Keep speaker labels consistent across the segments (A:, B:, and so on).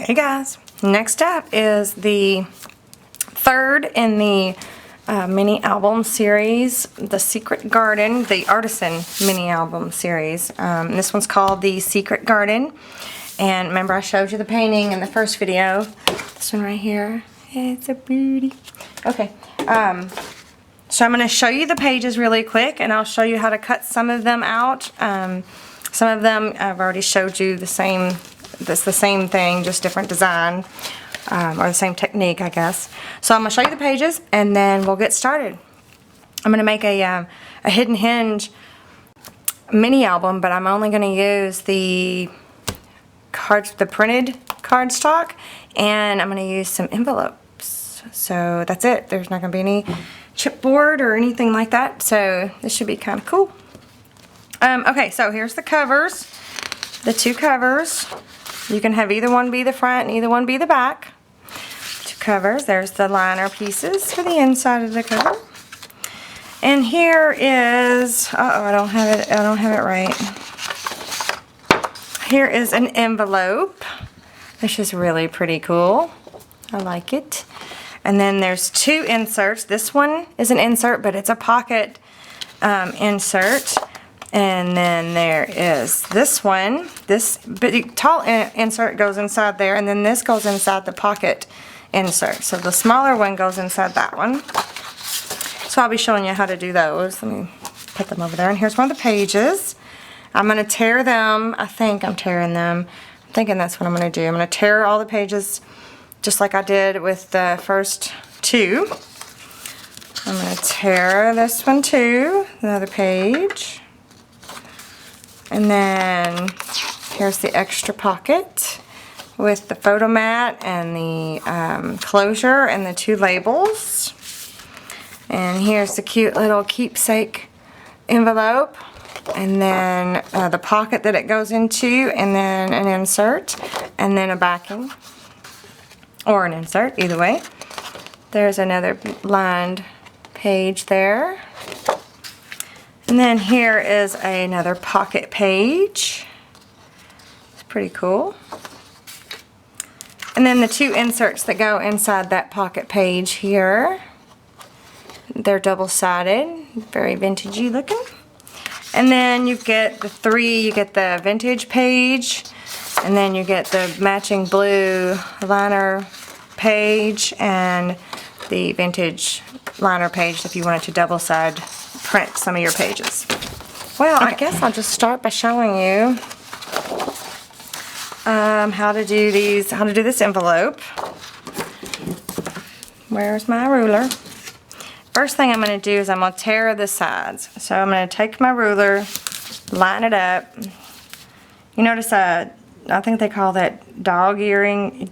A: Hey guys, next up is the third in the mini album series, The Secret Garden, the Artisan mini album series. This one's called The Secret Garden, and remember I showed you the painting in the first video. This one right here, it's a beauty. Okay, so I'm going to show you the pages really quick, and I'll show you how to cut some of them out. Some of them I've already showed you the same. It's the same thing, just different design, or the same technique, I guess. So I'm going to show you the pages, and then we'll get started. I'm going to make a hidden hinge mini album, but I'm only going to use the printed cardstock, and I'm going to use some envelopes. So that's it. There's not going to be any chipboard or anything like that, so this should be kind of cool. Okay, so here's the covers, the two covers. You can have either one be the front and either one be the back. Two covers. There's the liner pieces for the inside of the cover. And here is, I don't have it right. Here is an envelope, which is really pretty cool. I like it. And then there's two inserts. This one is an insert, but it's a pocket insert. And then there is this one. This big tall insert goes inside there, and then this goes inside the pocket insert. So the smaller one goes inside that one. So I'll be showing you how to do those. Let me put them over there. And here's one of the pages. I'm going to tear them. I think I'm tearing them. I'm thinking that's what I'm going to do. I'm going to tear all the pages just like I did with the first two. I'm going to tear this one too, another page. And then here's the extra pocket with the photo mat and the closure and the two labels. And here's the cute little keepsake envelope. And then the pocket that it goes into, and then an insert, and then a backing. Or an insert, either way. There's another lined page there. And then here is another pocket page. It's pretty cool. And then the two inserts that go inside that pocket page here. They're double-sided, very vintagey looking. And then you get the three, you get the vintage page, and then you get the matching blue liner page and the vintage liner page if you wanted to double-side print some of your pages. Well, okay. I guess I'll just start by showing you how to do this envelope. Where's my ruler? First thing I'm going to do is I'm going to tear the sides. So I'm going to take my ruler, line it up. You notice I think they call that dog-eared.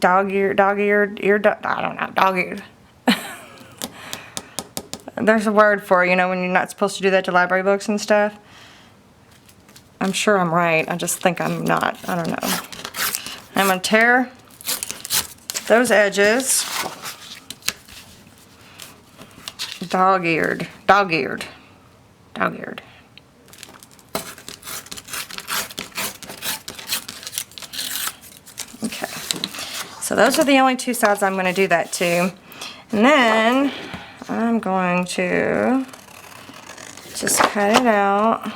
A: There's a word for it, you know, when you're not supposed to do that to library books and stuff. I'm sure I'm right. I just think I'm not. I don't know. I'm going to tear those edges. Dog-eared. Dog-eared. Dog-eared. Okay. So those are the only two sides I'm going to do that to. And then I'm going to just cut it out.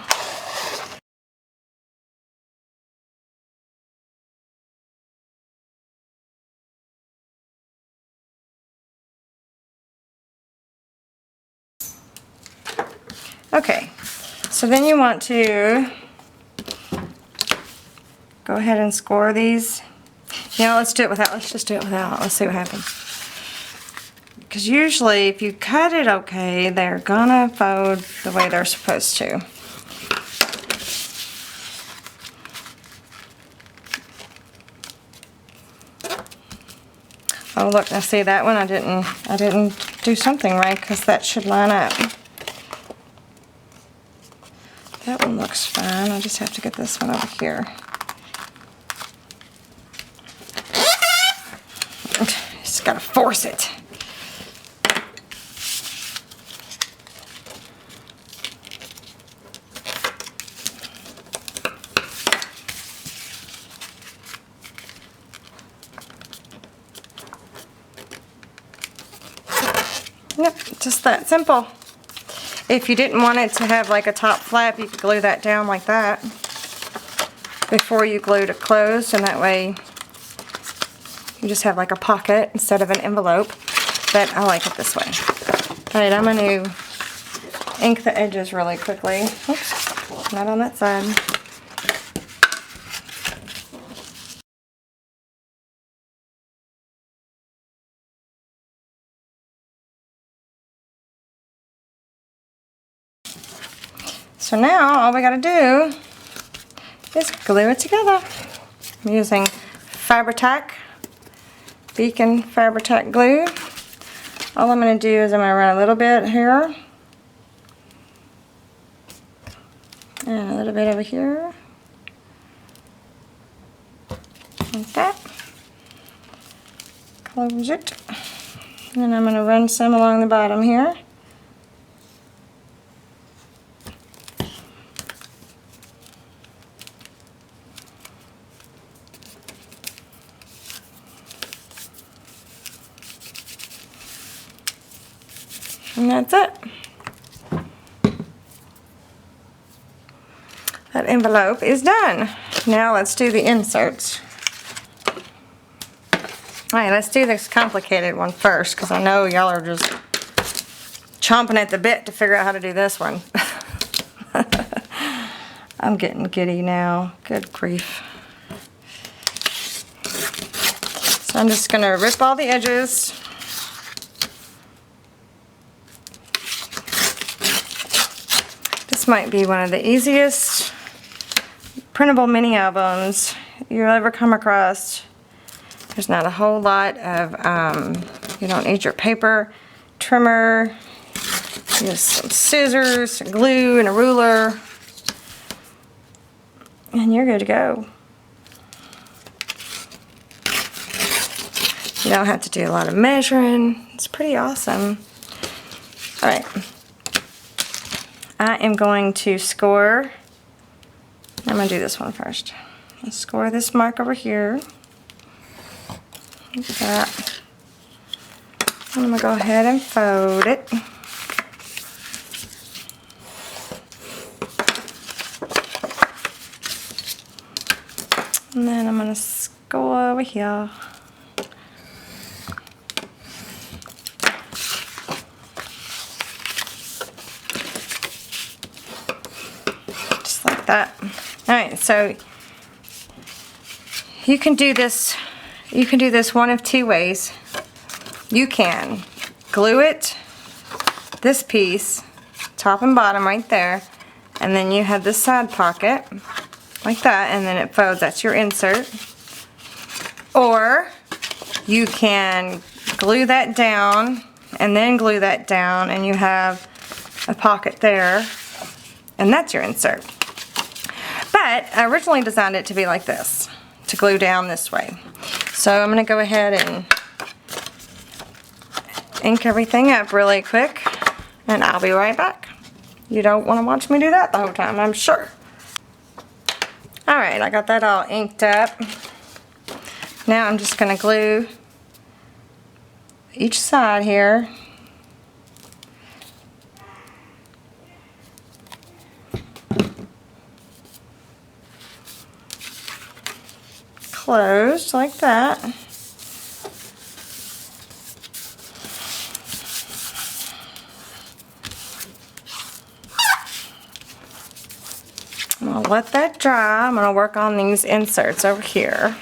A: Okay, so then you want to go ahead and score these. You know, let's do it without. Let's just do it without. Let's see what happens. Because usually if you cut it okay, they're gonna fold the way they're supposed to. Oh look, now see that one I didn't do something right, because that should line up. That one looks fine. I just have to get this one over here. Just gotta force it. Yep, just that simple. If you didn't want it to have like a top flap, you could glue that down like that before you glued it closed, and that way you just have like a pocket instead of an envelope. But I like it this way. Alright, I'm going to ink the edges really quickly. Oops, not on that side. So now all we got to do is glue it together. I'm using Fabri-Tac, Beacon Fabri-Tac glue. All I'm going to do is I'm going to run a little bit here and a little bit over here, like that. Close it, and then I'm going to run some along the bottom here. And that's it. That envelope is done. Now let's do the inserts. Alright, let's do this complicated one first, because I know y'all are just chomping at the bit to figure out how to do this one. I'm getting giddy now. Good grief. So I'm just going to rip all the edges. Might be one of the easiest printable mini albums you'll ever come across. There's not a whole lot of, you don't need your paper trimmer, just some scissors, glue, and a ruler, and you're good to go. You don't have to do a lot of measuring. It's pretty awesome. Alright. I am going to score, I'm going to do this one first. Let's score this mark over here. Like that. I'm going to go ahead and fold it. And then I'm going to score over here. That. Alright, so you can do this one of two ways. You can glue it, this piece, top and bottom right there, and then you have this side pocket like that, and then it folds. That's your insert. Or you can glue that down and then glue that down, and you have a pocket there, and that's your insert. But I originally designed it to be like this, to glue down this way. So I'm going to go ahead and ink everything up really quick, and I'll be right back. You don't want to watch me do that the whole time, I'm sure. Alright, I got that all inked up. Now I'm just going to glue each side here. Closed like that. I'm going to let that dry. I'm going to work on these inserts over here.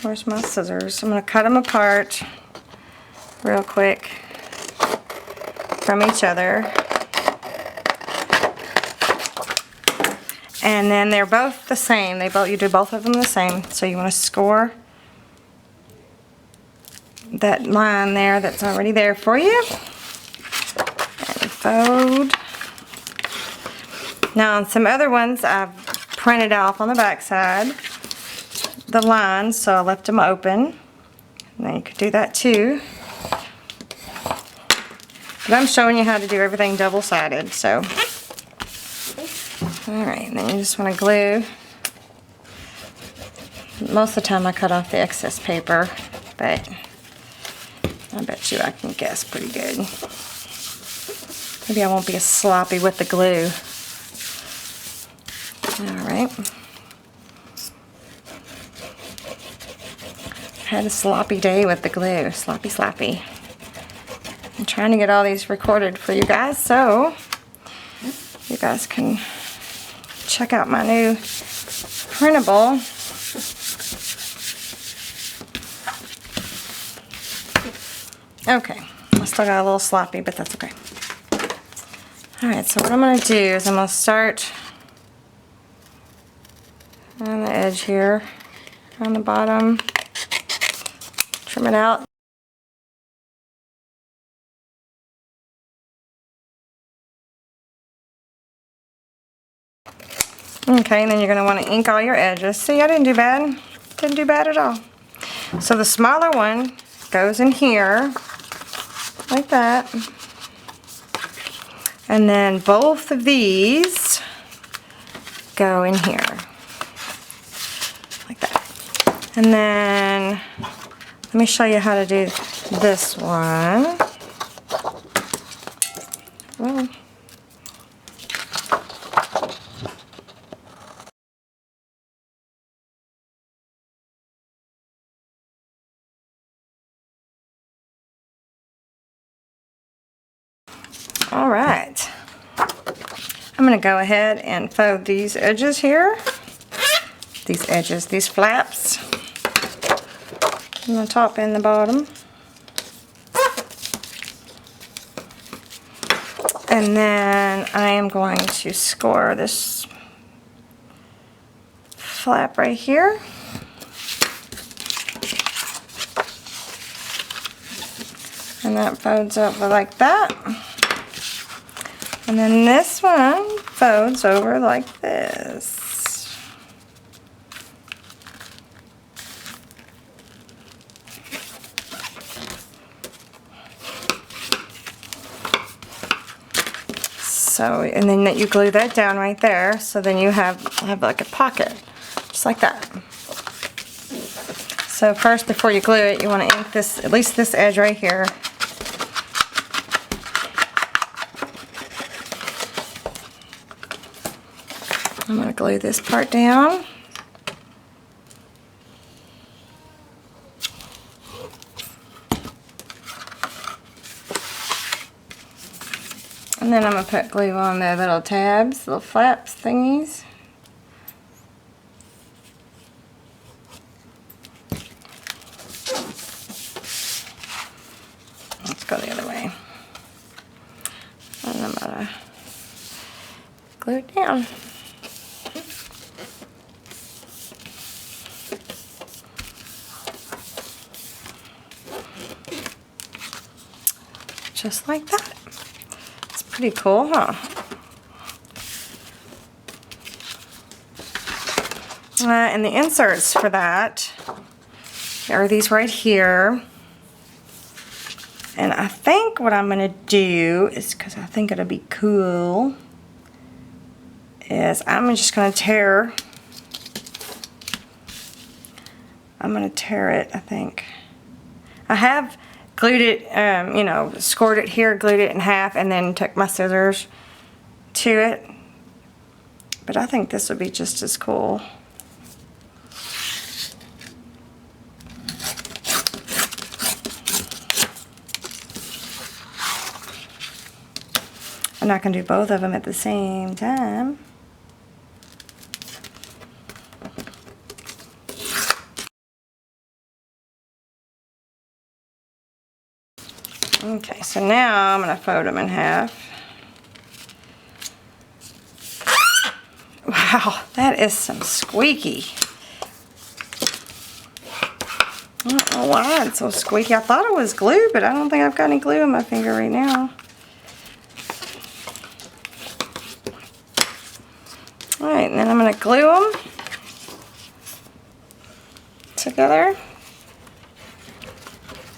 A: Where's my scissors? I'm going to cut them apart real quick from each other. And then they're both the same. You do both of them the same. So you want to score that line there that's already there for you. And fold. Now on some other ones I've printed off on the back side the lines, so I left them open. Now you could do that too. But I'm showing you how to do everything double-sided, so. Alright, then you just want to glue. Most of the time I cut off the excess paper, but I bet you I can guess pretty good. Maybe I won't be as sloppy with the glue. Alright. Had a sloppy day with the glue. Sloppy. I'm trying to get all these recorded for you guys so you guys can check out my new printable. Okay, I still got a little sloppy, but that's okay. Alright, so what I'm going to do is I'm going to start on the edge here, on the bottom, trim it out. Okay, and then you're going to want to ink all your edges. See, I didn't do bad. Didn't do bad at all. So the smaller one goes in here, like that. And then both of these go in here, like that. And then, let me show you how to do this one. Well, alright, I'm going to go ahead and fold these edges here, these flaps, on the top and the bottom. And then I am going to score this flap right here. And that folds over like that. And then this one folds over like this. So, and then you glue that down right there, so then you have like a pocket, just like that. So first, before you glue it, you want to ink this, at least this edge right here. I'm going to glue this part down. And then I'm going to put glue on the little tabs, little flaps thingies. Let's go the other way. And I'm going to glue it down. Just like that. It's pretty cool, huh? And the inserts for that are these right here. And I think what I'm going to do is, because I think it'll be cool, is I'm just going to tear. I'm going to tear it, I think. I have glued it, you know, scored it here, glued it in half, and then took my scissors to it. But I think this would be just as cool. I'm not going to do both of them at the same time. Okay, so now I'm going to fold them in half. Wow, that is some squeaky. I don't know why it's so squeaky. I thought it was glue, but I don't think I've got any glue in my finger right now. Alright, and then I'm going to glue them together.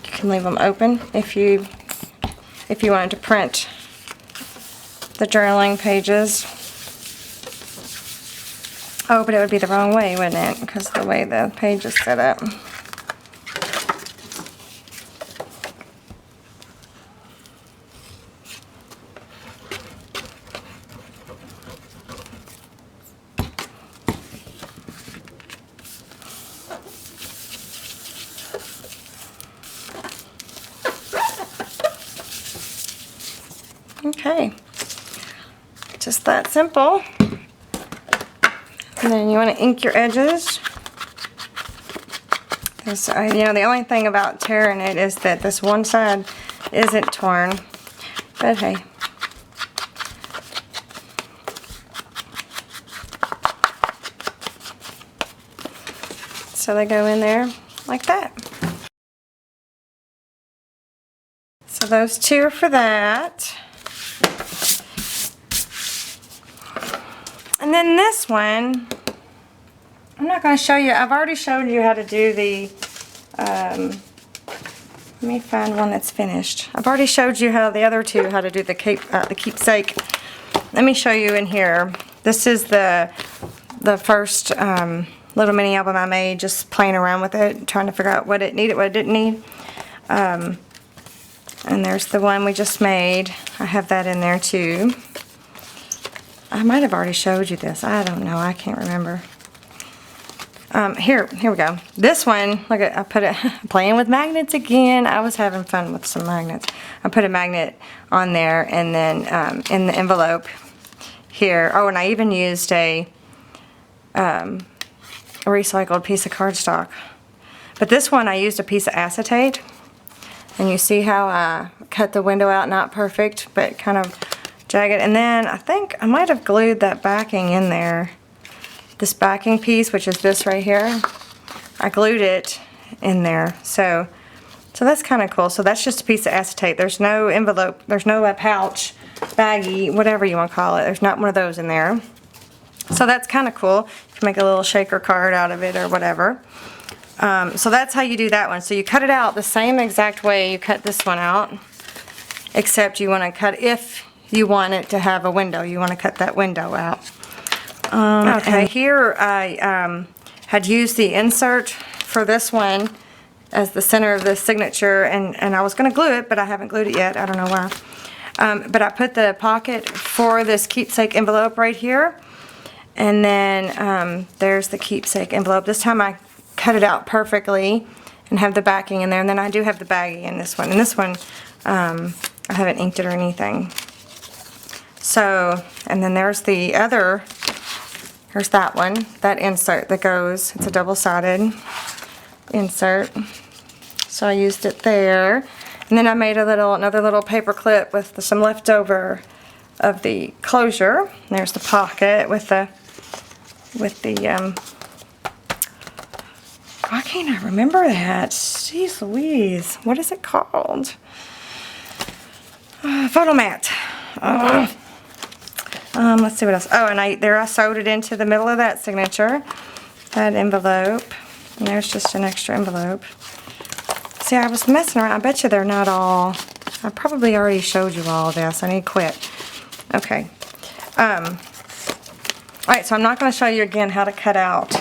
A: You can leave them open if you wanted to print the journaling pages. Oh, but it would be the wrong way, wouldn't it? Because of the way the page is set up. Okay, just that simple. And then you want to ink your edges. This, you know, the only thing about tearing it is that this one side isn't torn, but hey. So they go in there like that. So those two are for that. And then this one, I'm not going to show you. I've already showed you how to do the, let me find one that's finished. I've already showed you how the other two, how to do the keepsake. Let me show you in here. This is the first little mini album I made, just playing around with it, trying to figure out what it needed, what it didn't need. And there's the one we just made. I have that in there too. I might have already showed you this. I don't know. I can't remember. Here we go. This one, look at, I put it, playing with magnets again. I was having fun with some magnets. I put a magnet on there, and then in the envelope here. Oh, and I even used a recycled piece of cardstock. But this one I used a piece of acetate. And you see how I cut the window out, not perfect, but kind of jagged. And then I think I might have glued that backing in there. This backing piece, which is this right here, I glued it in there. So that's kind of cool. So that's just a piece of acetate. There's no envelope, there's no pouch, baggie, whatever you want to call it. There's not one of those in there. So that's kind of cool. You can make a little shaker card out of it or whatever. So that's how you do that one. So you cut it out the same exact way you cut this one out, except you want to cut, if you want it to have a window, you want to cut that window out. Okay, here I had used the insert for this one as the center of the signature, and I was going to glue it, but I haven't glued it yet. I don't know why. But I put the pocket for this keepsake envelope right here, and then there's the keepsake envelope. This time I cut it out perfectly and have the backing in there, and then I do have the baggie in this one. And this one, I haven't inked it or anything. So, and then there's the other, here's that one, that insert that goes, it's a double-sided insert. So I used it there. And then I made another little paper clip with some leftover of the closure. And there's the pocket with the why can't I remember that? Jeez Louise. What is it called? Photo mat. Let's see what else. Oh, and I sewed it into the middle of that signature. That envelope. And there's just an extra envelope. See, I was messing around. I bet you they're not all. I probably already showed you all of this. I need to quit. Okay. Alright, so I'm not going to show you again how to cut out.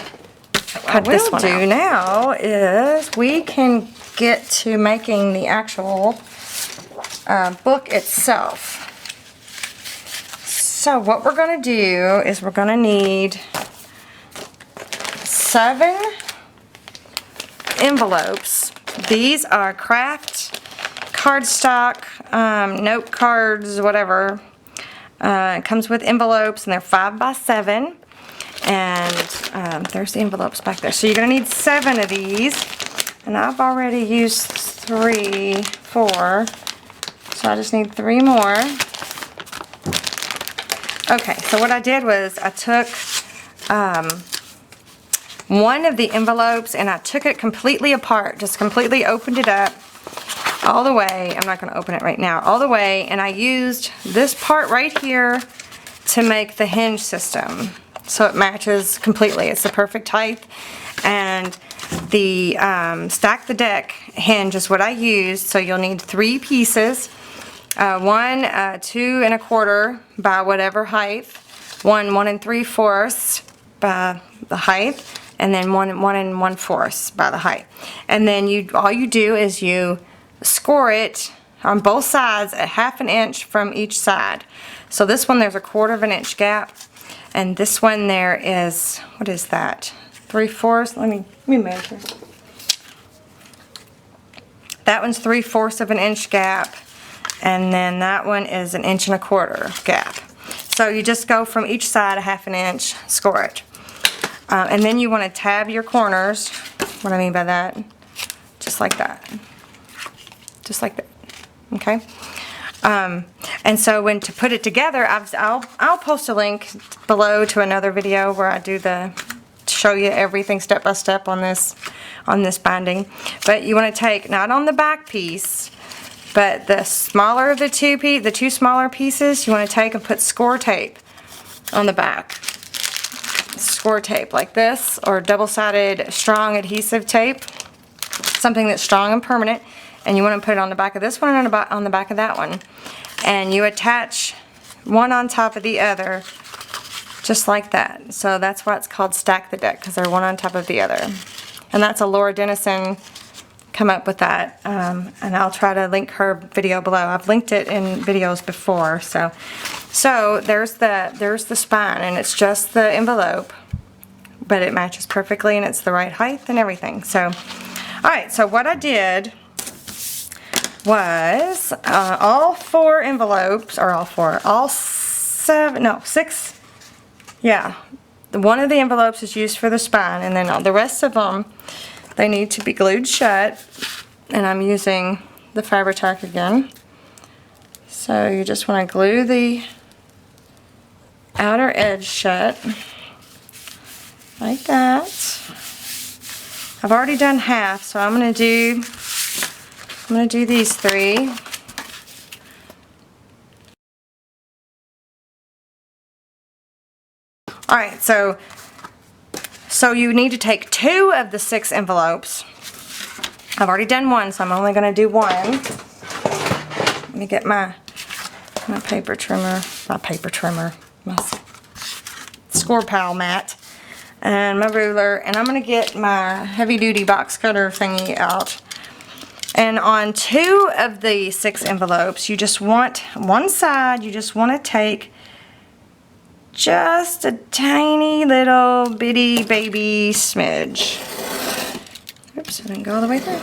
A: What we'll do now is we can get to making the actual book itself. So what we're going to do is we're going to need 7 envelopes. These are craft cardstock, note cards, whatever. It comes with envelopes, and they're 5 by 7. And there's the envelopes back there. So you're going to need 7 of these. And I've already used 3, 4. So I just need 3 more. Okay, so what I did was I took one of the envelopes and I took it completely apart. Just completely opened it up all the way. I'm not going to open it right now. All the way. And I used this part right here to make the hinge system. So it matches completely. It's the perfect height. And the stack the deck hinge is what I used. So you'll need 3 pieces. 1 2 1/4 by whatever height. 1 1 3/4 by the height. And then 1 1 1/4 by the height. And then all you do is you score it on both sides at 1/2 inch from each side. So this one there's a 1/4 inch gap. And this one there is, what is that? 3/4. Let me measure. That one's 3/4 of an inch gap. And then that one is 1.25 inch gap. So you just go from each side 1/2 inch, score it. And then you want to tab your corners. What I mean by that, just like that. Just like that. Okay? And so when to put it together, I'll post a link below to another video where I do show you everything step by step on this binding. But you want to take, not on the back piece, but the smaller of the two smaller pieces, you want to take and put score tape on the back. Score tape like this, or double-sided strong adhesive tape, something that's strong and permanent. And you want to put it on the back of this one and on the back of that one. And you attach one on top of the other, just like that. So that's why it's called Stack the Deck, because they're one on top of the other. And that's a Laura Dennison come up with that. And I'll try to link her video below. I've linked it in videos before. So there's the spine, and it's just the envelope, but it matches perfectly, and it's the right height and everything. So, all right. So what I did was all 4 envelopes, or all 6. Yeah, one of the envelopes is used for the spine, and then the rest of them, they need to be glued shut. And I'm using the Fabri-Tac again. So you just want to glue the outer edge shut like that. I've already done half, so I'm going to do these 3. Alright, so you need to take 2 of the 6 envelopes. I've already done 1, so I'm only going to do 1. Let me get my paper trimmer, my score pal mat, and my ruler, and I'm going to get my heavy duty box cutter thingy out. And on 2 of the 6 envelopes, you just want, one side, you just want to take just a tiny little bitty baby smidge. Oops, I didn't go all the way through.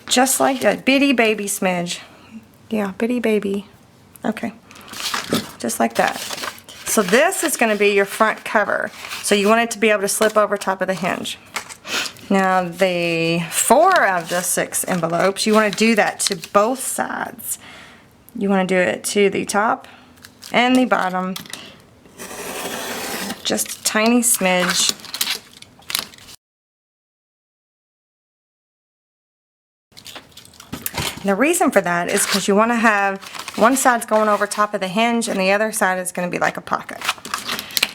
A: Just like a bitty baby smidge. Yeah, bitty baby. Okay. Just like that. So this is going to be your front cover. So you want it to be able to slip over top of the hinge. Now the 4 of the 6 envelopes, you want to do that to both sides. You want to do it to the top and the bottom. Just a tiny smidge. And the reason for that is because you want to have one side's going over top of the hinge and the other side is going to be like a pocket.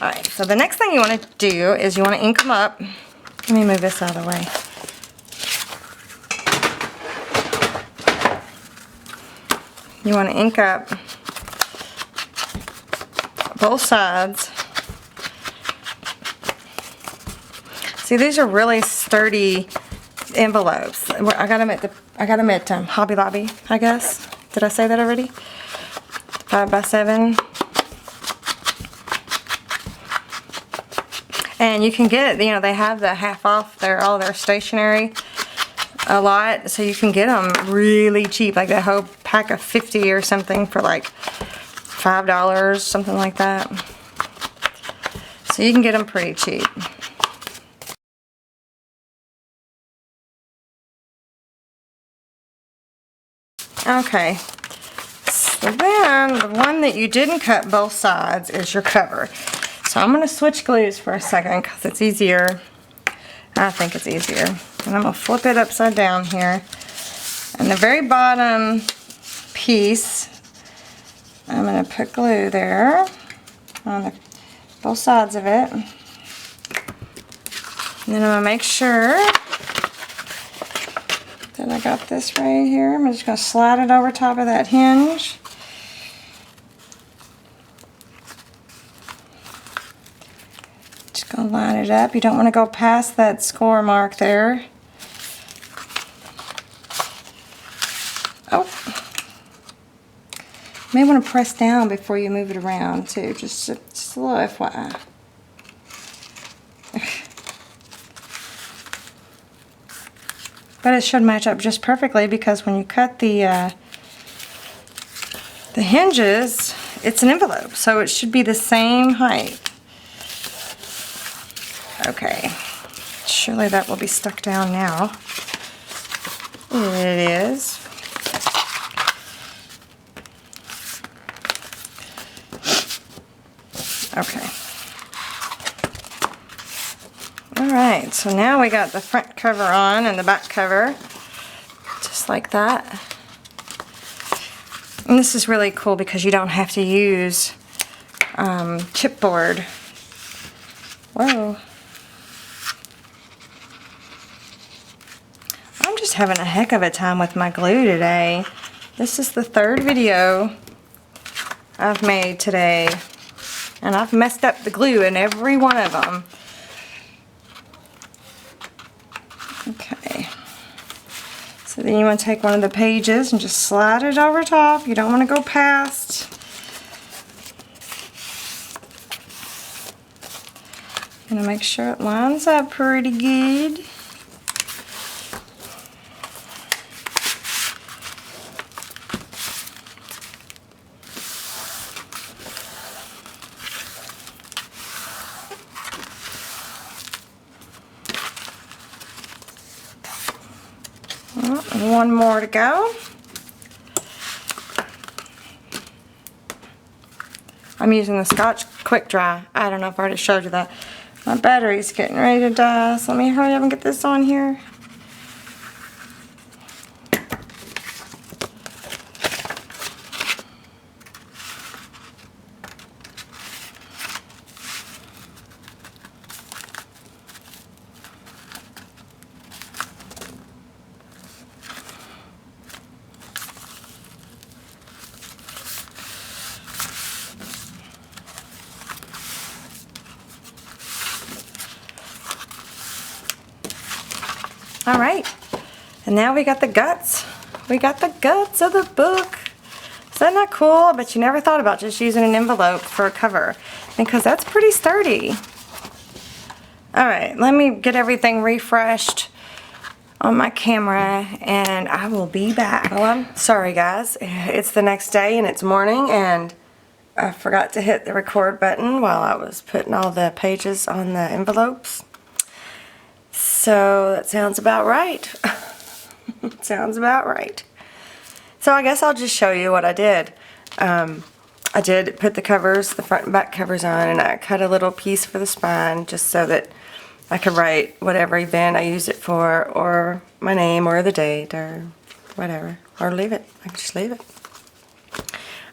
A: Alright, so the next thing you want to do is you want to ink them up. Let me move this out of the way. You want to ink up both sides. See, these are really sturdy envelopes. I got them at Hobby Lobby, I guess. Did I say that already? 5x7. And you can get, you know, they have the half off all their stationery a lot, so you can get them really cheap, like that whole pack of 50 or something for like $5, something like that. So you can get them pretty cheap. Okay, so then the one that you didn't cut both sides is your cover. So I'm going to switch glues for a second because it's easier. I think it's easier. And I'm going to flip it upside down here. And the very bottom piece, I'm going to put glue there on both sides of it. And then I'm going to make sure that I got this right here. I'm just going to slide it over top of that hinge. Just going to line it up. You don't want to go past that score mark there. Oh. You may want to press down before you move it around too. Just a little FYI. But it should match up just perfectly because when you cut the the hinges, it's an envelope, so it should be the same height. Okay, surely that will be stuck down now. It is. Okay. Alright, so now we got the front cover on and the back cover, just like that. And this is really cool because you don't have to use chipboard. Whoa. I'm just having a heck of a time with my glue today. This is the third video I've made today, and I've messed up the glue in every one of them. Okay. So then you want to take one of the pages and just slide it over top. You don't want to go past. Gonna make sure it lines up pretty good. And one more to go. I'm using the Scotch Quick Dry. I don't know if I already showed you that. My battery's getting ready to die, so let me hurry up and get this on here. All right, and now we got the guts. We got the guts of the book. Is that not cool? I bet you never thought about just using an envelope for a cover, because that's pretty sturdy. All right, let me get everything refreshed on my camera, and I will be back. Well, I'm sorry, guys. It's the next day, and it's morning, and I forgot to hit the record button while I was putting all the pages on the envelopes. So that sounds about right. Sounds about right. So I guess I'll just show you what I did. I did put the covers, the front and back covers on, and I cut a little piece for the spine just so that I could write whatever event I use it for, or my name, or the date, or whatever, or leave it. I can just leave it.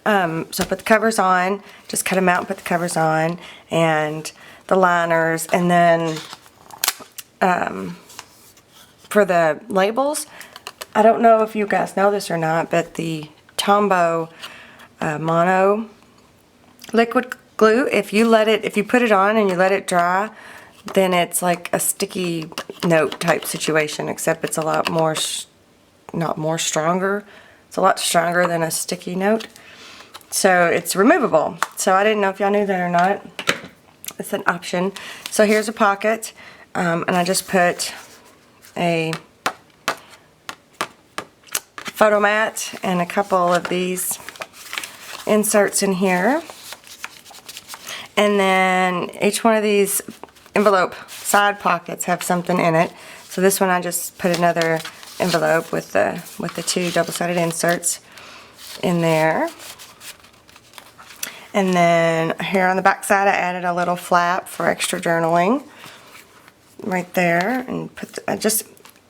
A: So I put the covers on, just cut them out and put the covers on, and the liners, and then for the labels, I don't know if you guys know this or not, but the Tombow Mono liquid glue, if you put it on and you let it dry, then it's like a sticky note type situation, except it's a lot more, not more stronger, it's a lot stronger than a sticky note. So it's removable. So I didn't know if y'all knew that or not. It's an option. So here's a pocket. And I just put a photo mat and a couple of these inserts in here. And then each one of these envelope side pockets have something in it. So this one I just put another envelope with the two double-sided inserts in there. And then here on the back side I added a little flap for extra journaling. Right there, and I just,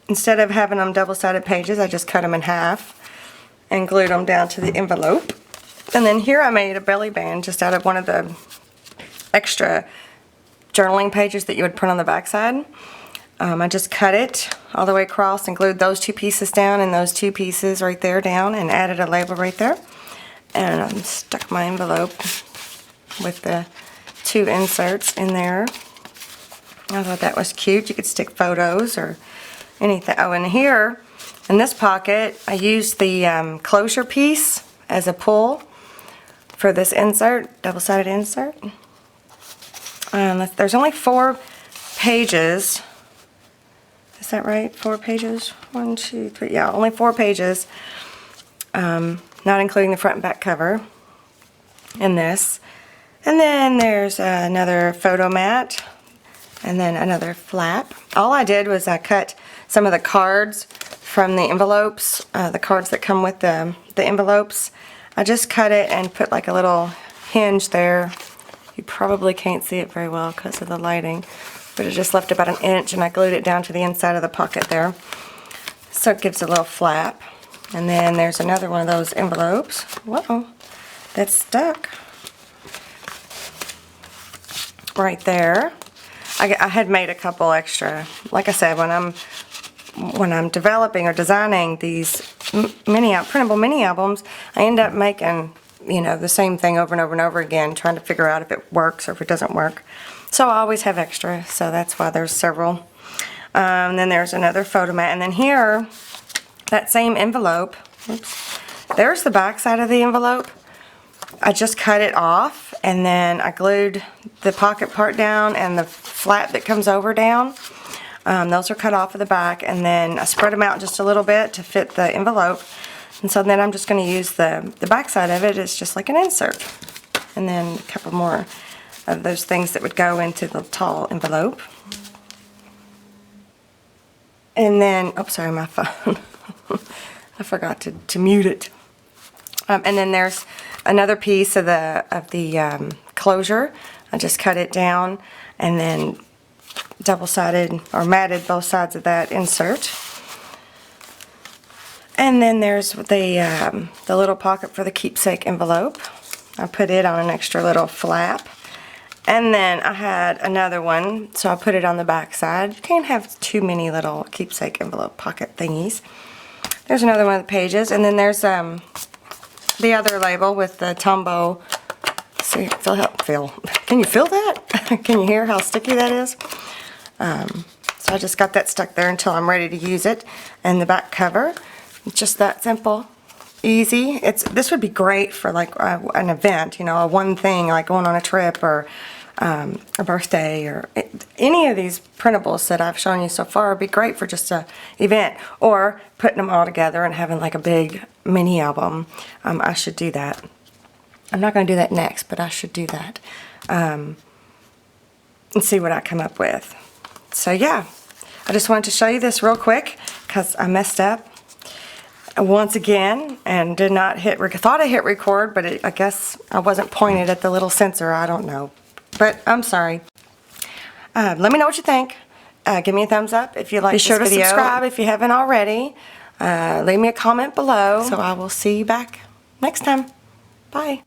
A: instead of having them double-sided pages, I just cut them in half and glued them down to the envelope. And then here I made a belly band just out of one of the extra journaling pages that you would print on the back side. I just cut it all the way across and glued those two pieces down and those two pieces right there down, and added a label right there. And I stuck my envelope with the two inserts in there. I thought that was cute. You could stick photos or anything. Oh, and here, in this pocket, I used the closure piece as a pull for this insert, double-sided insert. There's only 4 pages. Is that right? 4 pages? 1, 2, 3. Yeah, only 4 pages. not including the front and back cover in this. And then there's another photo mat, and then another flap. All I did was I cut some of the cards from the envelopes, the cards that come with the envelopes. I just cut it and put like a little hinge there. You probably can't see it very well because of the lighting, but it just left about 1 inch, and I glued it down to the inside of the pocket there. So it gives a little flap. And then there's another one of those envelopes. Whoa, that's stuck right there. I had made a couple extra. Like I said, when I'm developing or designing these printable mini albums, I end up making, you know, the same thing over and over and over again, trying to figure out if it works or if it doesn't work. So I always have extra, so that's why there's several. And then there's another photo mat, and then here, that same envelope, oops, there's the back side of the envelope. I just cut it off, and then I glued the pocket part down and the flap that comes over down. Those are cut off of the back, and then I spread them out just a little bit to fit the envelope. And so then I'm just going to use the back side of it as just like an insert. And then a couple more of those things that would go into the tall envelope. And then, oh, sorry, my phone. I forgot to mute it. And then there's another piece of the closure. I just cut it down and then double-sided or matted both sides of that insert. And then there's the little pocket for the keepsake envelope. I put it on an extra little flap. And then I had another one, so I put it on the back side. You can't have too many little keepsake envelope pocket thingies. There's another one of the pages, and then there's the other label with the Tombow. See, can you feel that? Can you hear how sticky that is? So I just got that stuck there until I'm ready to use it. And the back cover, it's just that simple, easy. This would be great for like an event, you know, a one thing like going on a trip or a birthday, or any of these printables that I've shown you so far would be great for just a event, or putting them all together and having like a big mini album. I should do that. I'm not going to do that next, but I should do that and see what I come up with. So yeah, I just wanted to show you this real quick because I messed up once again and did not hit thought I hit record, but I guess I wasn't pointed at the little sensor. I don't know, but I'm sorry. Let me know what you think. Give me a thumbs up if you like this video. Be sure to subscribe if you haven't already. Leave me a comment below. So I will see you back next time. Bye.